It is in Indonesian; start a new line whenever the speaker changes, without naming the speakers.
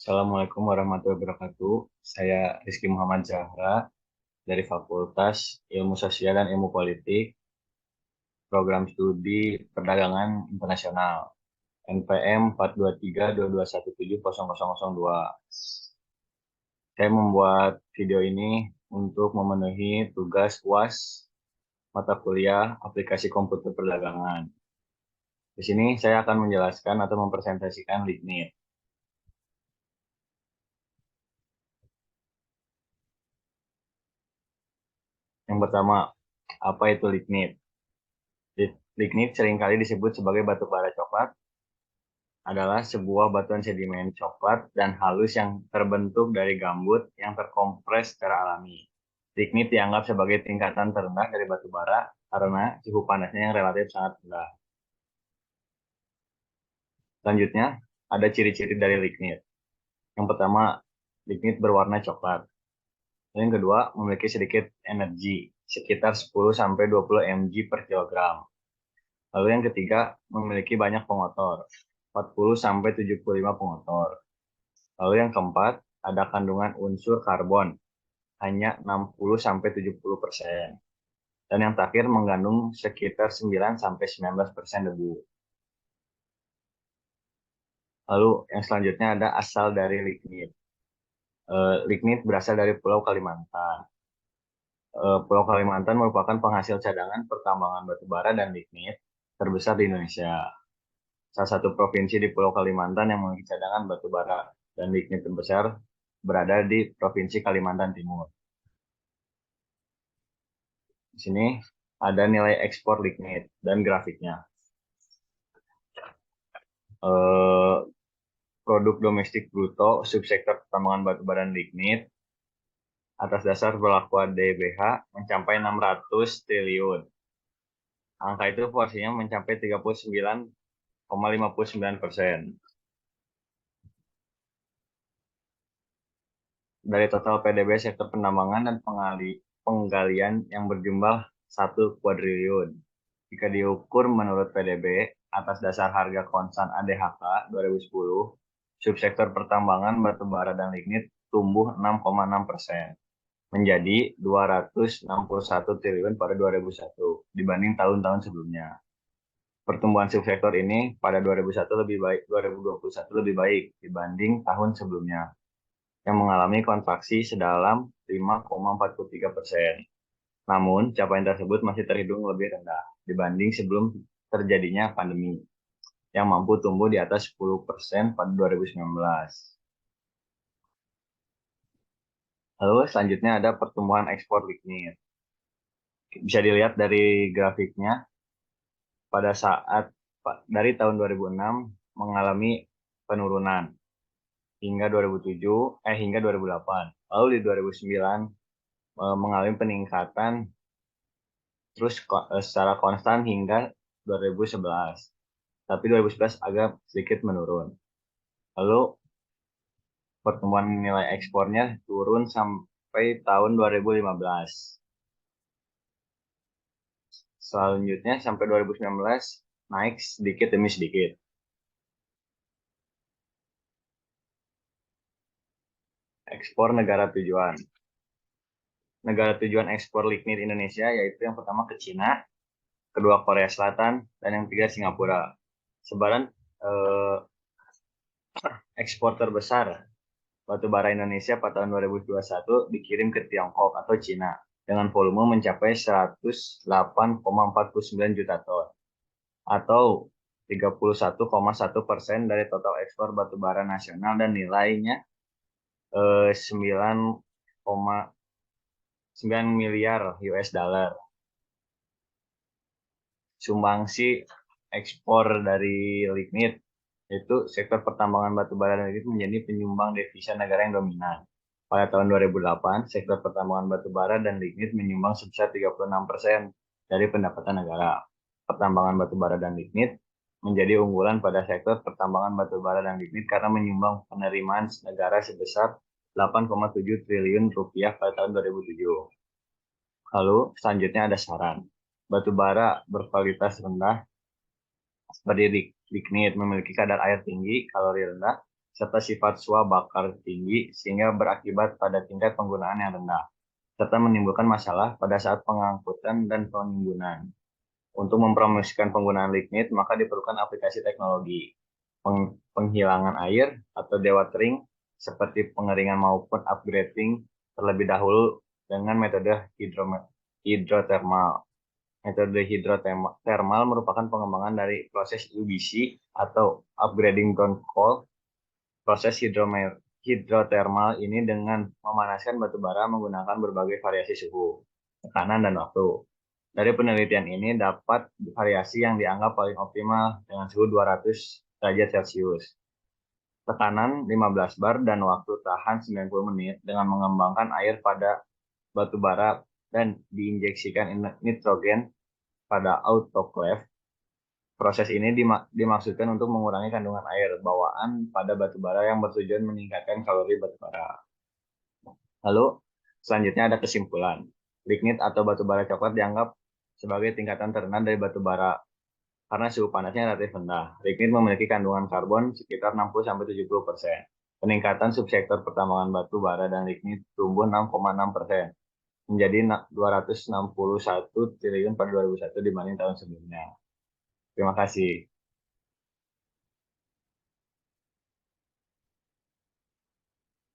Assalamualaikum warahmatullahi wabarakatuh. Saya Rizky Muhammad Zahra dari Fakultas Ilmu Sosial dan Ilmu Politik, Program Studi Perdagangan Internasional, NPM 42322170002. Saya membuat video ini untuk memenuhi tugas UAS mata kuliah Aplikasi Komputer Perdagangan. Di sini saya akan menjelaskan atau mempresentasikan Lignit. Yang pertama, apa itu lignit? Lignit seringkali disebut sebagai batu bara coklat, adalah sebuah batuan sedimen coklat dan halus yang terbentuk dari gambut yang terkompres secara alami. Lignit dianggap sebagai tingkatan terendah dari batu bara karena suhu panasnya yang relatif sangat rendah. Selanjutnya, ada ciri-ciri dari lignit. Yang pertama, lignit berwarna coklat. Yang kedua, memiliki sedikit energi, sekitar 10-20 mg per kilogram. Lalu yang ketiga, memiliki banyak pengotor, 40-75 pengotor. Lalu yang keempat, ada kandungan unsur karbon, hanya 60-70%. Dan yang terakhir mengandung sekitar 9-19% debu. Lalu yang selanjutnya ada asal dari lignit. Lignit berasal dari Pulau Kalimantan. Pulau Kalimantan merupakan penghasil cadangan pertambangan batu bara dan lignit terbesar di Indonesia. Salah satu provinsi di Pulau Kalimantan yang memiliki cadangan batu bara dan lignit terbesar berada di Provinsi Kalimantan Timur. Di sini ada nilai ekspor lignit dan grafiknya. Eh, Produk domestik bruto subsektor pertambangan batu bara dan lignit atas dasar perlakuan DBH mencapai 600 triliun. Angka itu porsinya mencapai 39,59%. Dari total PDB sektor penambangan dan penggalian yang berjumlah 1 kuadriliun. Jika diukur menurut PDB atas dasar harga konstan ADHK 2010, subsektor pertambangan batu bara dan lignit tumbuh 6,6% menjadi 261 triliun pada 2001 dibanding tahun-tahun sebelumnya. Pertumbuhan subsektor ini pada 2021 lebih baik dibanding tahun sebelumnya yang mengalami kontraksi sedalam 5,43%. Namun, capaian tersebut masih terhitung lebih rendah dibanding sebelum terjadinya pandemi, yang mampu tumbuh di atas 10% pada 2019. Lalu selanjutnya ada pertumbuhan ekspor lignit. Bisa dilihat dari grafiknya, pada saat dari tahun 2006 mengalami penurunan hingga 2008. Lalu di 2009 mengalami peningkatan terus secara konstan hingga 2011. Tapi 2011 agak sedikit menurun. Lalu pertumbuhan nilai ekspornya turun sampai tahun 2015. Selanjutnya sampai 2019 naik sedikit demi sedikit. Ekspor negara tujuan. Negara tujuan ekspor lignit Indonesia yaitu yang pertama ke Cina, kedua Korea Selatan, dan yang ketiga Singapura. Sebaran eh, ekspor terbesar batu bara Indonesia pada tahun 2021 dikirim ke Tiongkok atau Cina dengan volume mencapai 108,49 juta ton atau 31,1% dari total ekspor batu bara nasional dan nilainya 9,9 miliar US dollar. Sumbangsi ekspor dari lignit itu sektor pertambangan batu bara dan lignit menjadi penyumbang devisa negara yang dominan. Pada tahun 2008, sektor pertambangan batu bara dan lignit menyumbang sebesar 36% dari pendapatan negara. Pertambangan batu bara dan lignit menjadi unggulan pada sektor pertambangan batu bara dan lignit karena menyumbang penerimaan negara sebesar 8,7 triliun rupiah pada tahun 2007. Lalu selanjutnya ada saran. Batu bara berkualitas rendah seperti lignit memiliki kadar air tinggi, kalori rendah, serta sifat suah bakar tinggi sehingga berakibat pada tingkat penggunaan yang rendah, serta menimbulkan masalah pada saat pengangkutan dan penimbunan. Untuk mempromosikan penggunaan lignit, maka diperlukan aplikasi teknologi penghilangan air atau dewatering seperti pengeringan maupun upgrading terlebih dahulu dengan metode hidrotermal. Metode hidrotermal merupakan pengembangan dari proses UBC atau upgrading brown coal. Proses hidrotermal ini dengan memanaskan batu bara menggunakan berbagai variasi suhu, tekanan, dan waktu. Dari penelitian ini dapat variasi yang dianggap paling optimal dengan suhu 200 derajat Celcius, tekanan 15 bar, dan waktu tahan 90 menit dengan mengembangkan air pada batu bara dan diinjeksikan nitrogen pada autoclave. Proses ini dimaksudkan untuk mengurangi kandungan air bawaan pada batu bara yang bertujuan meningkatkan kalori batu bara. Lalu, selanjutnya ada kesimpulan. Lignit atau batu bara coklat dianggap sebagai tingkatan terendah dari batu bara karena suhu panasnya relatif rendah. Lignit memiliki kandungan karbon sekitar 60-70%. Peningkatan subsektor pertambangan batu bara dan lignit tumbuh 6,6% menjadi 261 triliun pada 2001 dibanding tahun sebelumnya. Terima kasih.